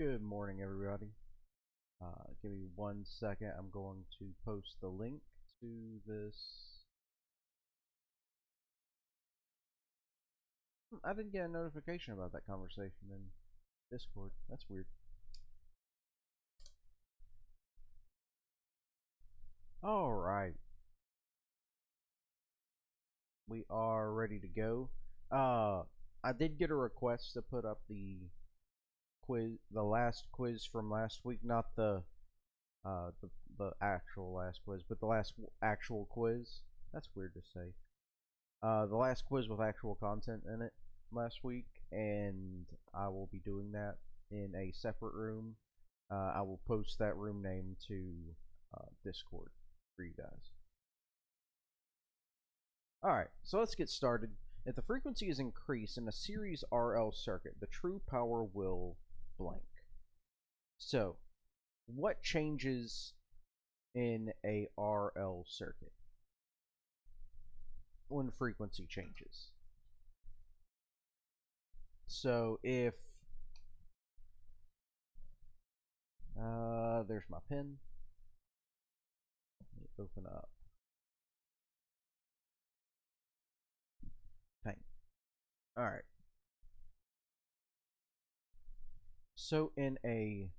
Good morning, everybody. Give me 1 second. I'm going to post the link to this. I didn't get a notification about that conversation in Discord. That's weird. Alright. We are ready to go. I did get a request to put up the last quiz from last week, not the actual last quiz, but the last actual quiz. That's weird to say. The last quiz with actual content in it last week, and I will be doing that in a separate room. I will post that room name to Discord for you guys. Alright, so let's get started. If the frequency is increased in a series RL circuit, the true power will blank. So, what changes in a RL circuit when frequency changes? So if there's my pen. Let me open up. Bang. All right. So in a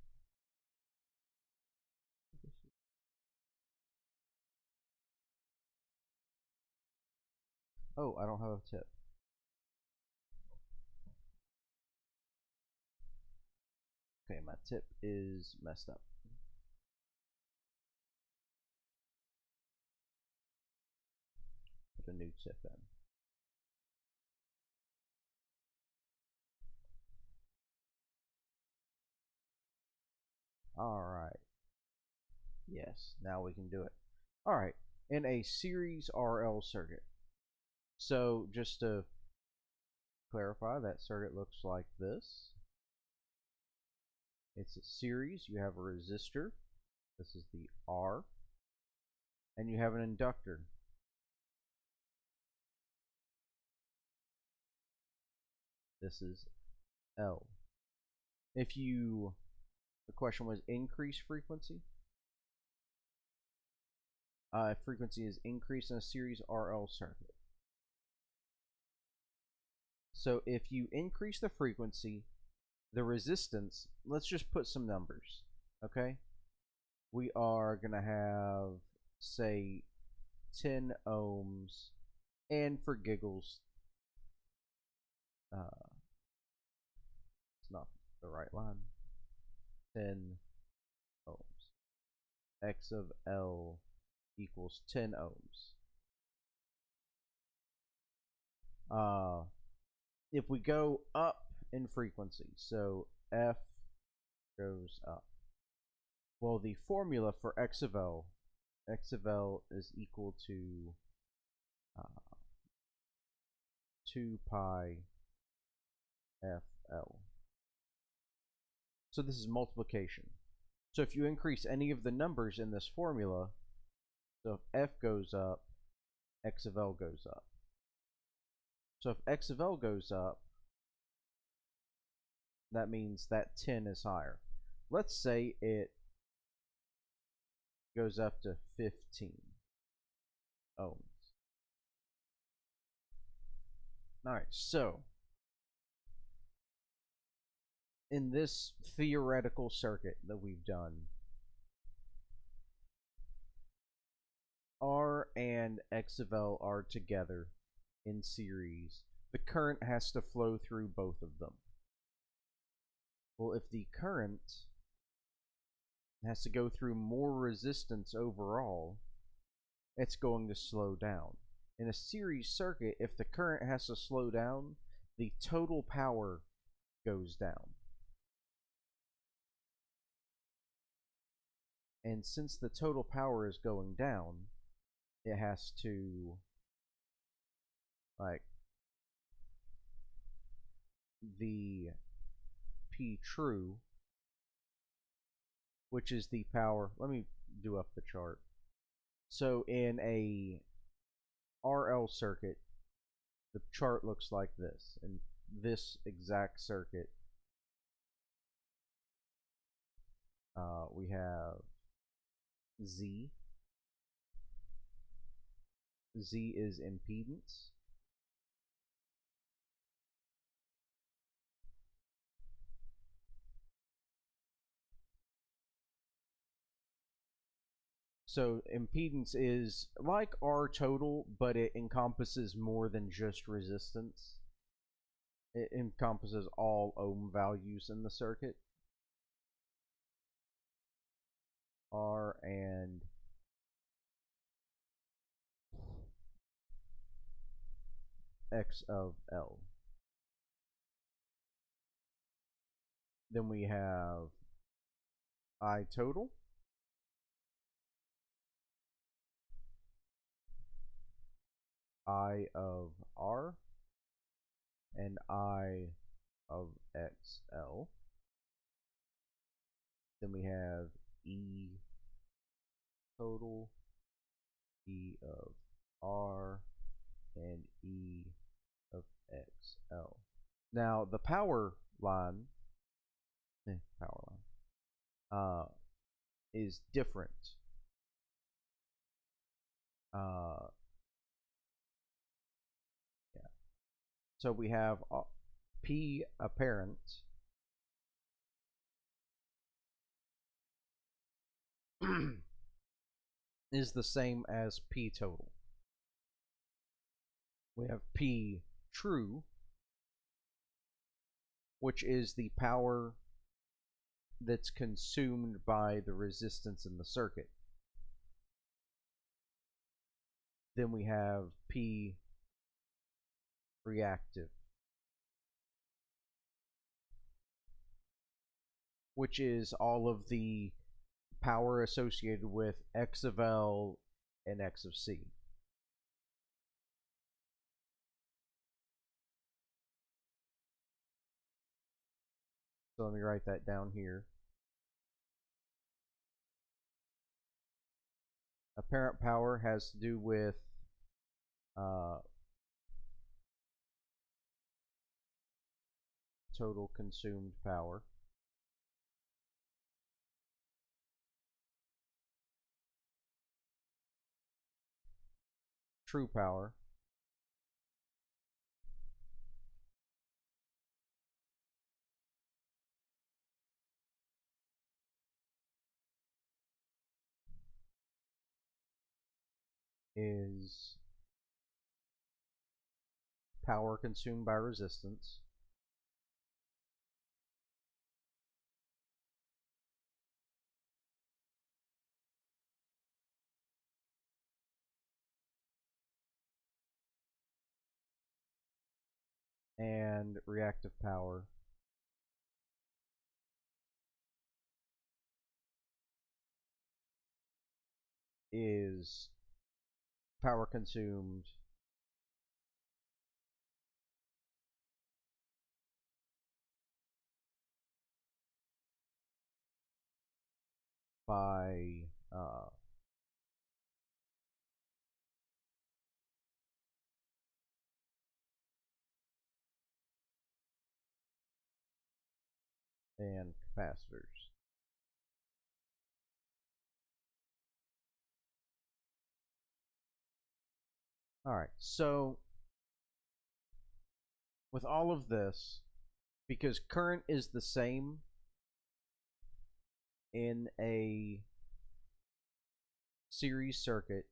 I don't have a tip. Okay, my tip is messed up. Put a new tip in. Alright. Yes, now we can do it. Alright, in a series RL circuit. So, just to clarify, that circuit looks like this. It's a series. You have a resistor. This is the R. And you have an inductor. This is L. The question was increase frequency. Frequency is increased in a series RL circuit. So if you increase the frequency, the resistance, let's just put some numbers, okay? We are going to have, say, 10 ohms, and for giggles, it's not the right line, 10 ohms. X of L equals 10 ohms. If we go up in frequency, so F goes up. Well, the formula for X of L is equal to 2 pi FL. So this is multiplication. So if you increase any of the numbers in this formula, so if F goes up, X of L goes up. So if X of L goes up, that means that 10 is higher. Let's say it goes up to 15 ohms. Alright, so in this theoretical circuit that we've done, R and X of L are together in series. The current has to flow through both of them. Well, if the current has to go through more resistance overall, it's going to slow down. In a series circuit, if the current has to slow down, the total power goes down. And since the total power is going down, it has to, like, the P true, which is the power. Let me do up the chart. So in a RL circuit, the chart looks like this. In this exact circuit, We have Z. Z is impedance. So impedance is like R total, but it encompasses more than just resistance. It encompasses all ohm values in the circuit. R and X of L. Then we have I total. I of R and I of XL. Then we have E total, E of R, and E of XL. Now the power line, is different. Yeah. So we have P apparent is the same as P total. We have P true, which is the power that's consumed by the resistance in the circuit. Then we have P reactive, which is all of the power associated with X of L and X of C. So let me write that down here. Apparent power has to do with total consumed power. True power is power consumed by resistance. And reactive power is power consumed by and capacitors. Alright, so with all of this, because current is the same in a series circuit,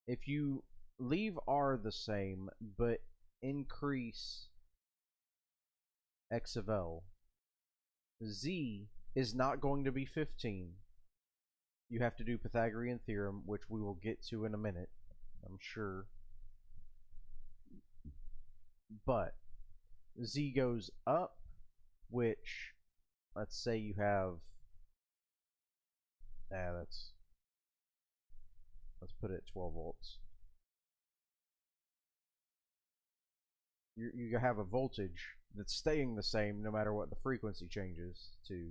if you leave R the same but increase X of L, Z is not going to be 15. You have to do Pythagorean theorem, which we will get to in a minute, I'm sure. But Z goes up, which, let's say you have, let's put it at 12 volts. You have a voltage that's staying the same no matter what the frequency changes to.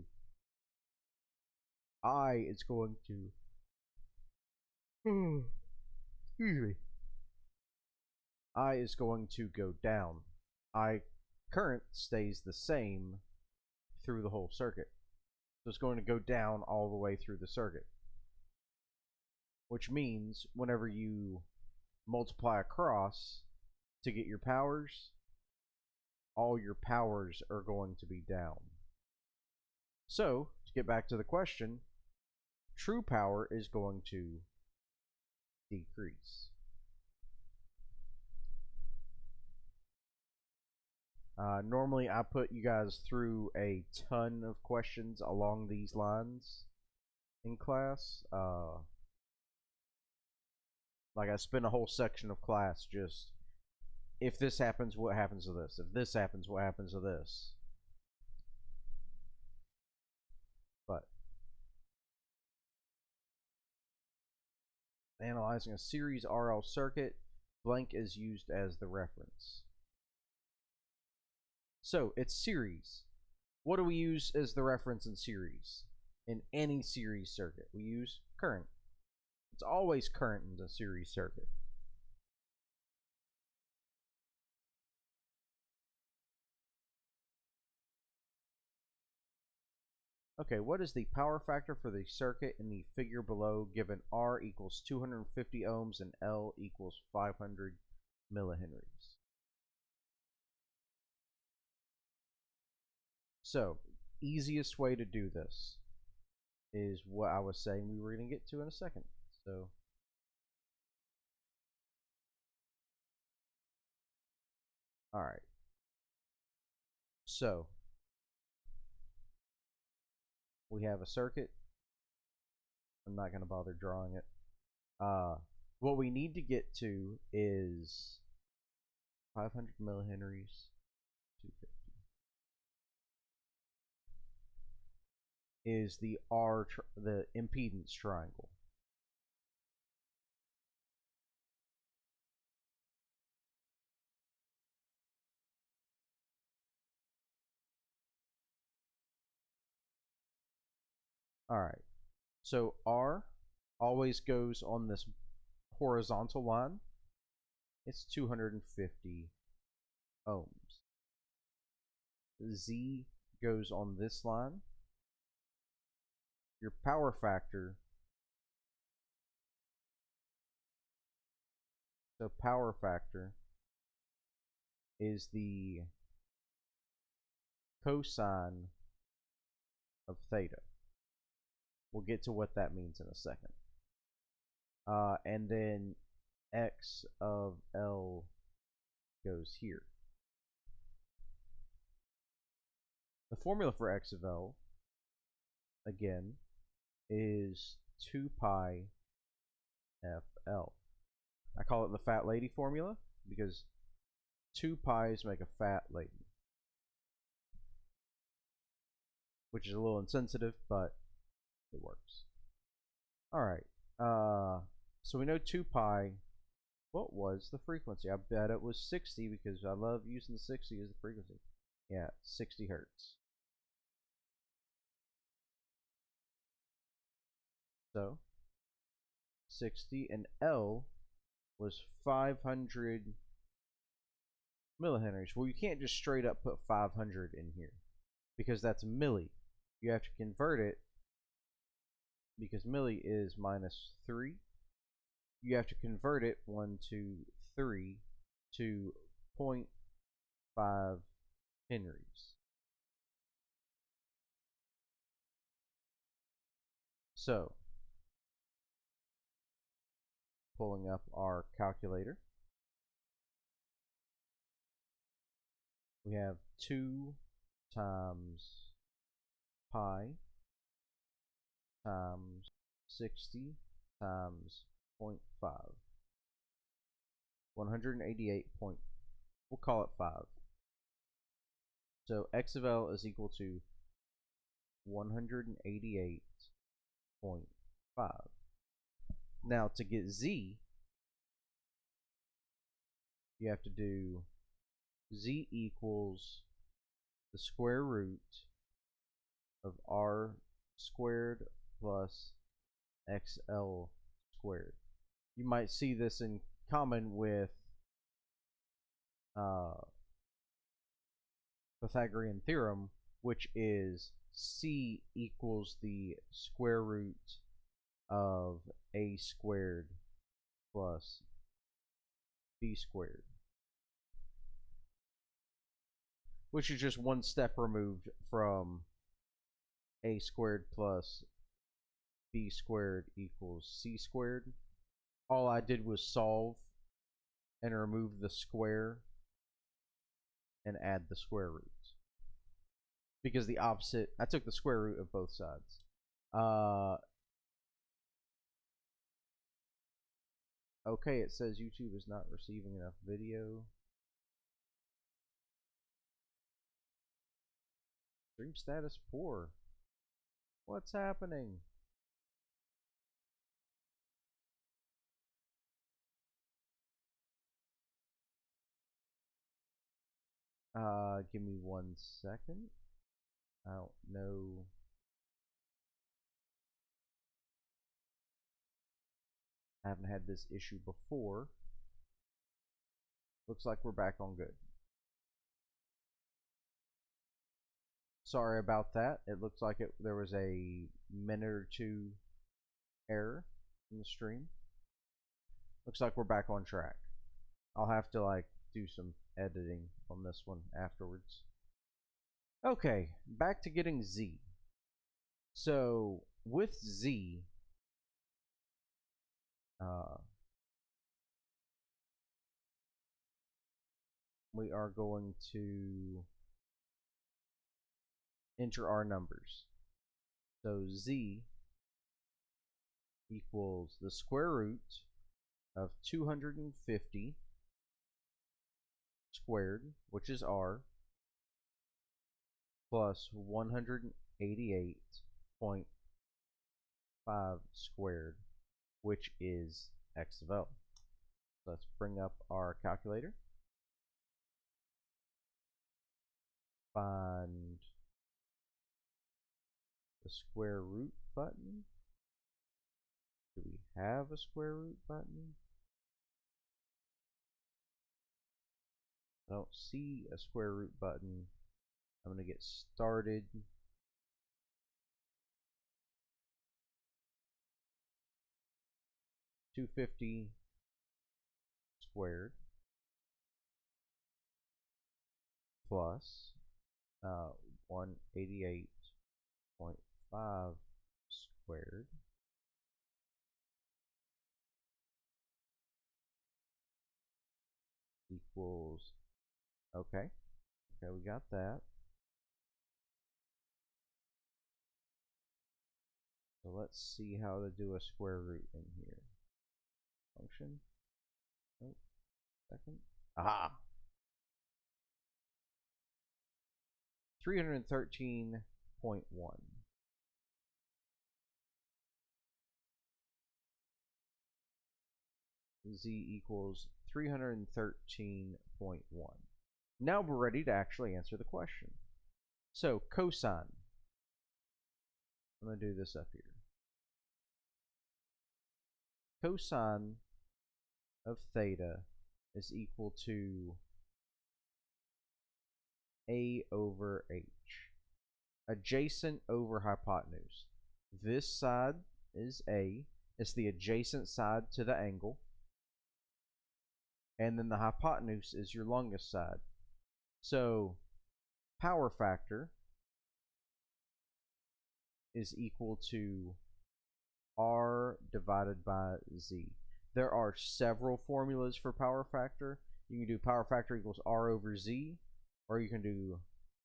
I is going to, excuse me, I is going to go down. I current stays the same through the whole circuit. So it's going to go down all the way through the circuit. Which means whenever you multiply across to get your powers, all your powers are going to be down. So, to get back to the question, true power is going to decrease. Normally, I put you guys through a ton of questions along these lines in class. Like, I spend a whole section of class just, if this happens, what happens to this? If this happens, what happens to this? But analyzing a series RL circuit, blank is used as the reference. So, it's series. What do we use as the reference in series? In any series circuit, we use current. It's always current in the series circuit. Okay, what is the power factor for the circuit in the figure below, given R equals 250 ohms and L equals 500 millihenries? So, easiest way to do this is what I was saying we were going to get to in a second. So, alright. So, we have a circuit. I'm not going to bother drawing it. What we need to get to is 500 millihenries, 250. Is the the impedance triangle. Alright, so R always goes on this horizontal line. It's 250 ohms. Z goes on this line. Your power factor, so power factor is the cosine of theta. We'll get to what that means in a second. And then X of L goes here. The formula for X of L, again, is 2 pi FL. I call it the fat lady formula because 2 pi's make a fat lady, which is a little insensitive, but it works. Alright, so we know 2 pi. What was the frequency? I bet it was 60 because I love using 60 as the frequency. Yeah, 60 hertz. So 60, and L was 500 millihenries. Well, you can't just straight up put 500 in here because that's milli. You have to convert it because milli is minus 3. You have to convert it 1, 2, 3 to 0.5 henries. So, pulling up our calculator, we have 2 times pi times 60 times 0.5. 188 point, we'll call it 5. So X of L is equal to 188.5. Now to get Z, you have to do Z equals the square root of R squared plus XL squared. You might see this in common with Pythagorean theorem, which is c equals the square root of a squared plus b squared, which is just one step removed from a squared plus b squared equals c squared. All I did was solve and remove the square and add the square roots. Because the opposite, I took the square root of both sides. Okay, it says YouTube is not receiving enough video. Stream status poor. What's happening? Give me 1 second. I don't know. I haven't had this issue before. Looks like we're back on good. Sorry about that. It looks like there was a minute or two error in the stream. Looks like we're back on track. I'll have to like do some editing on this one afterwards. Okay, back to getting Z. So with Z, we are going to enter our numbers. So Z equals the square root of 250 squared, which is R, plus 188.5 squared, which is x of L. Let's bring up our calculator. Find the square root button. Do we have a square root button? I don't see a square root button. I'm going to get started. $250 squared plus 188.5 squared equals, okay, we got that. So let's see how to do a square root in here. Function. Nope. Second. Aha. 313.1. Z equals 313.1. Now we're ready to actually answer the question. So cosine. I'm going to do this up here. Cosine of theta is equal to A over H. Adjacent over hypotenuse. This side is A. It's the adjacent side to the angle. And then the hypotenuse is your longest side. So power factor is equal to R divided by Z. There are several formulas for power factor. You can do power factor equals R over Z, or you can do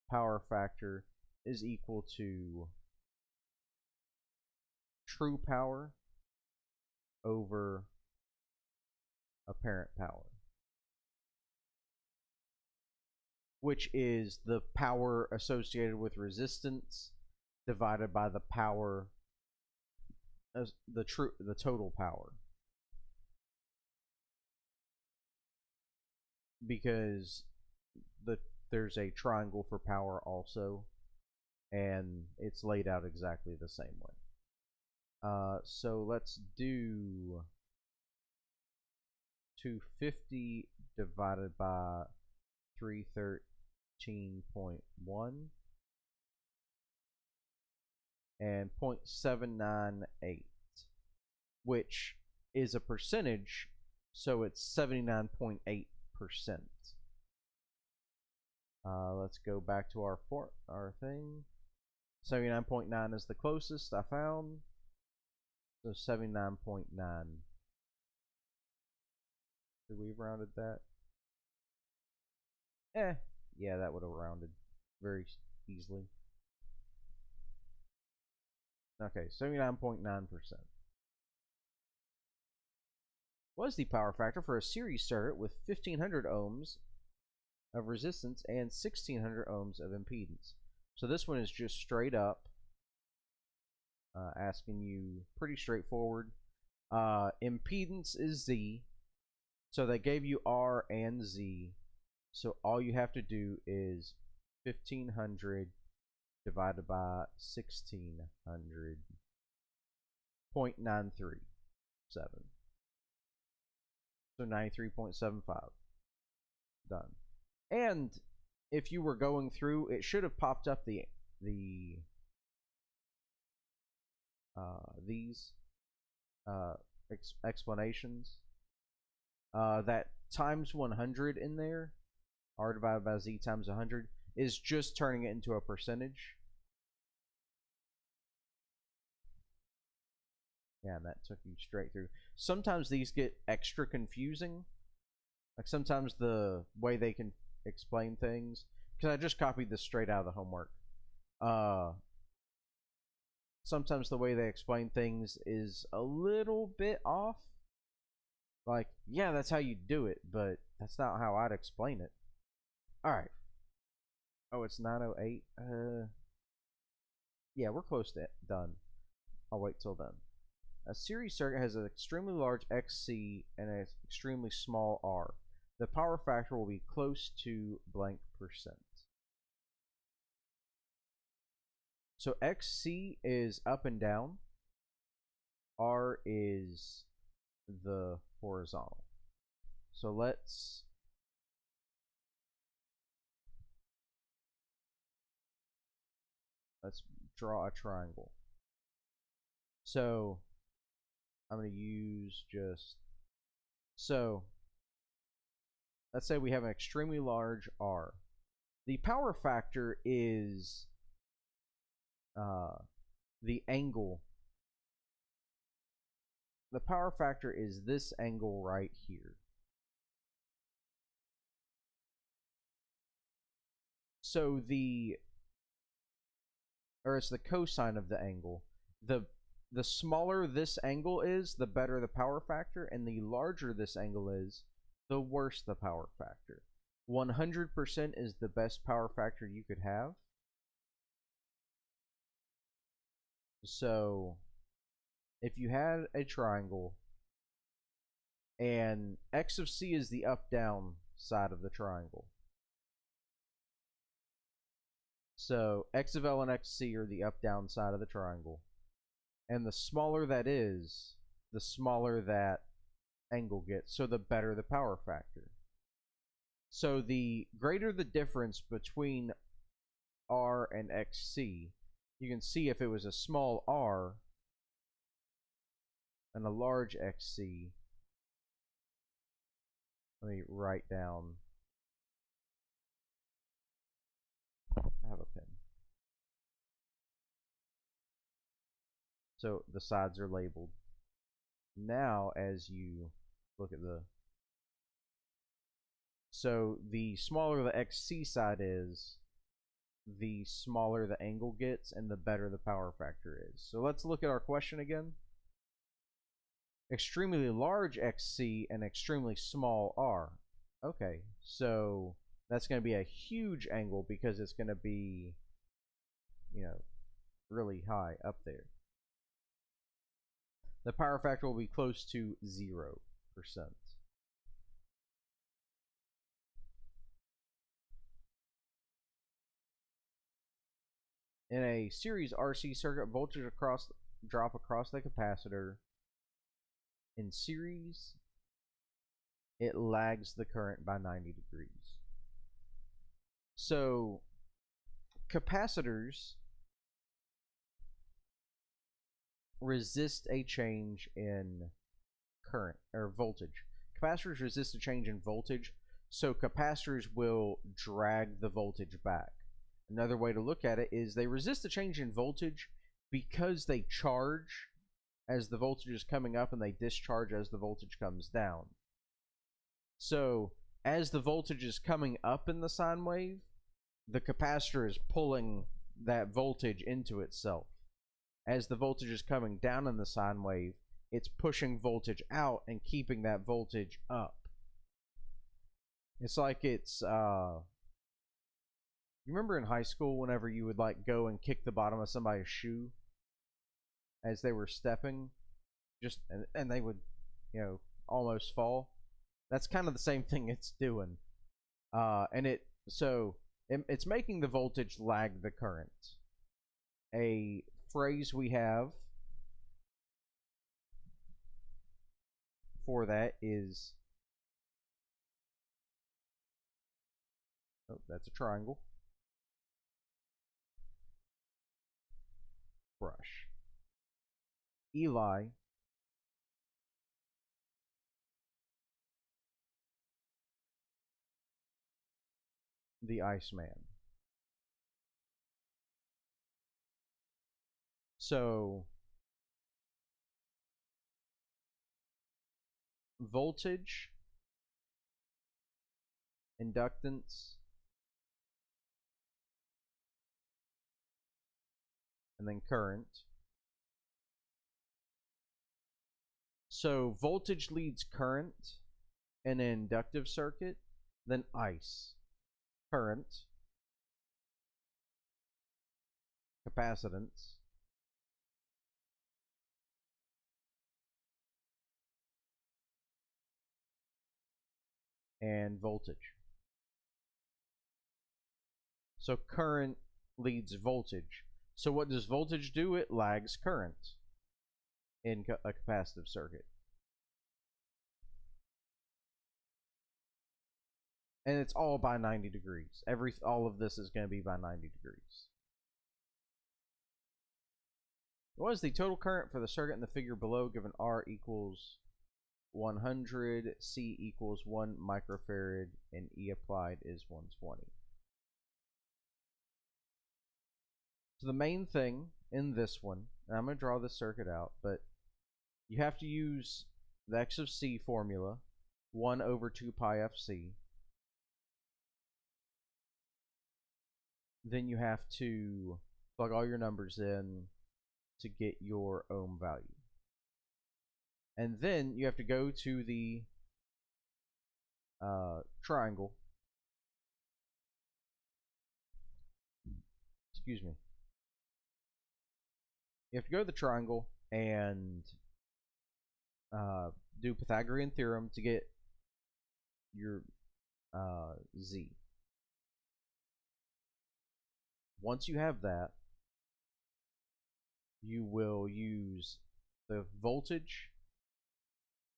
power factor is equal to true power over apparent power, which is the power associated with resistance divided by the power as the total power. Because there's a triangle for power also, and it's laid out exactly the same way. So let's do 250 divided by 313.1 and 0.798, which is a percentage, so it's 79.8%. Let's go back to our thing. 79.9 is the closest I found. So 79.9. Did we rounded that? Yeah, that would have rounded very easily. Okay, 79.9%. What is the power factor for a series circuit with 1500 ohms of resistance and 1600 ohms of impedance? So this one is just straight up asking you, pretty straightforward. Impedance is Z, so they gave you R and Z, so all you have to do is 1500 divided by 1600, 0.937. So 93.75. Done. And if you were going through, it should have popped up these explanations. That times 100 in there, R divided by Z times 100, is just turning it into a percentage. Yeah, and that took you straight through. Sometimes these get extra confusing. Like sometimes the way they can explain things, because I just copied this straight out of the homework. Sometimes the way they explain things is a little bit off. Like, yeah, that's how you do it, but that's not how I'd explain it. Alright. Oh, it's 9:08. Yeah, we're close to done. I'll wait till then. A series circuit has an extremely large XC and an extremely small R. The power factor will be close to blank percent. So XC is up and down. R is the horizontal. So let's draw a triangle. So I'm going to use just, so let's say we have an extremely large R. The power factor is the angle. The power factor is this angle right here. So it's the cosine of the angle. The smaller this angle is, the better the power factor, and the larger this angle is, the worse the power factor. 100% is the best power factor you could have. So if you had a triangle and x of c is the up-down side of the triangle, so x of L and x of c are the up-down side of the triangle, and the smaller that is, the smaller that angle gets, so the better the power factor. So the greater the difference between R and XC, you can see if it was a small R and a large XC. Let me write down. I have a pen. So the sides are labeled. Now, as you look at so the smaller the XC side is, the smaller the angle gets and the better the power factor is. So let's look at our question again. Extremely large XC and extremely small R. Okay, so that's going to be a huge angle because it's going to be, really high up there. The power factor will be close to 0%. In a series RC circuit, voltage drop across the capacitor. In series, it lags the current by 90 degrees. So capacitors resist a change in current or voltage. Capacitors resist a change in voltage, so capacitors will drag the voltage back. Another way to look at it is they resist the change in voltage because they charge as the voltage is coming up and they discharge as the voltage comes down. So as the voltage is coming up in the sine wave, the capacitor is pulling that voltage into itself. As the voltage is coming down in the sine wave, it's pushing voltage out and keeping that voltage up. It's like it's you remember in high school whenever you would like go and kick the bottom of somebody's shoe as they were stepping, just and they would, you know, almost fall. That's kind of the same thing it's doing. And it's making the voltage lag the current. A phrase we have for that is, oh, that's a triangle. Brush. Eli the Iceman. So voltage, inductance, and then current. So voltage leads current in an inductive circuit, then ice, current, capacitance, and voltage. So current leads voltage. So what does voltage do? It lags current in a capacitive circuit. And it's all by 90 degrees. All of this is going to be by 90 degrees. What is the total current for the circuit in the figure below given R equals 100, C equals 1 microfarad, and E applied is 120? So the main thing in this one, and I'm going to draw this circuit out, but you have to use the X of C formula, 1 over 2 pi FC. Then you have to plug all your numbers in to get your ohm value. And then you have to go to the triangle. Excuse me. You have to go to the triangle and do Pythagorean theorem to get your Z. Once you have that, you will use the voltage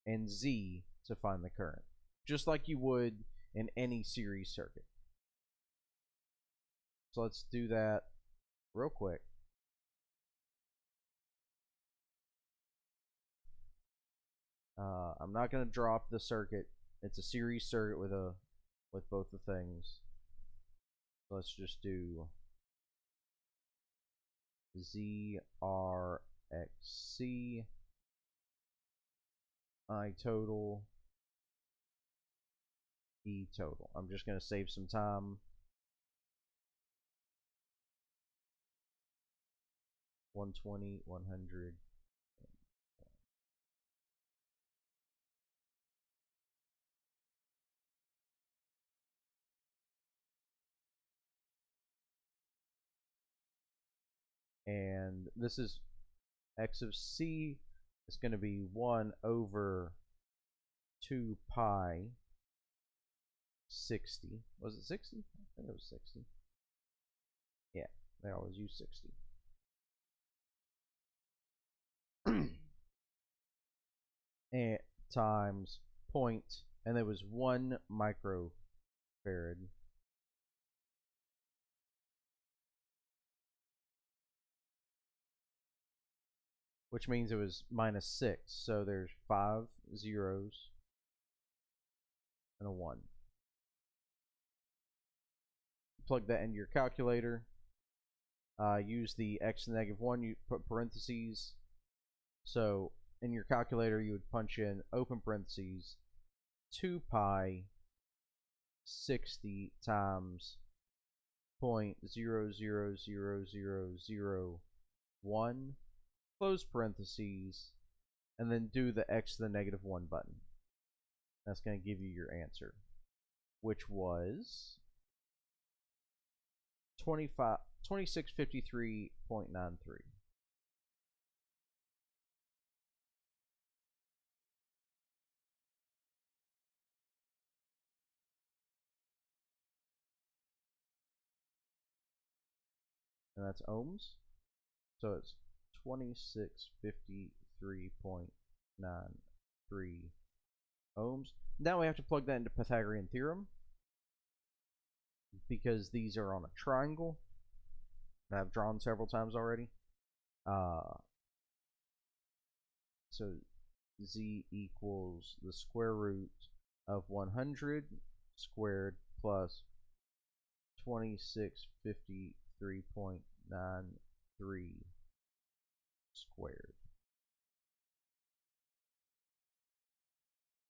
and Z to find the current, just like you would in any series circuit. So let's do that real quick. I'm not going to draw up the circuit. It's a series circuit with both the things. So let's just do ZRXC I total E total. I'm just going to save some time. 120, 100. And this is X of C. It's going to be 1 over 2 pi 60. Was it 60? I think it was 60. Yeah, they always use 60. And times point, and there was 1 microfarad. which means it was minus 6. So there's 5 zeros and a 1. Plug that into your calculator. Use the x to the negative 1, you put parentheses. So in your calculator, you would punch in open parentheses 2 pi 60 times 0.000001, close parentheses, and then do the x to the negative 1 button. That's going to give you your answer, which was 2653.93. And that's ohms. So it's 2653.93 ohms. Now we have to plug that into Pythagorean theorem, because these are on a triangle that I've drawn several times already. So z equals the square root of 100 squared plus 2653.93 squared,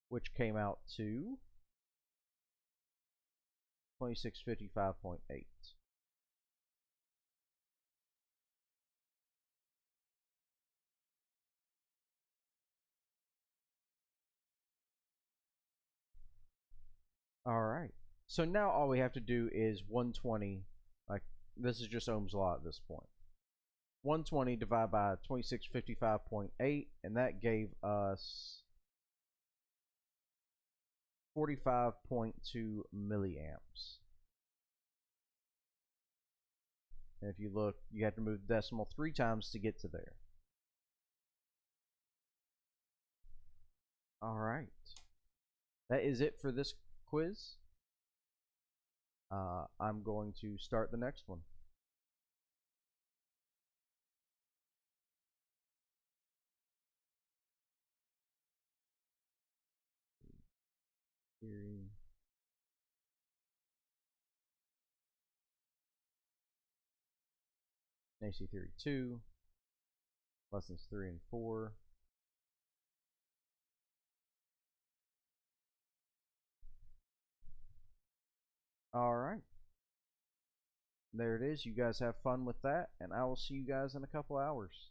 which came out to 2655.8. All right. So now all we have to do is 120. Like, this is just Ohm's law at this point. 120 divided by 2655.8, and that gave us 45.2 milliamps. And if you look, you have to move the decimal 3 times to get to there. All right. That is it for this quiz. I'm going to start the next one. Theory. AC Theory 2. Lessons 3 and 4. All right. There it is. You guys have fun with that, and I will see you guys in a couple hours.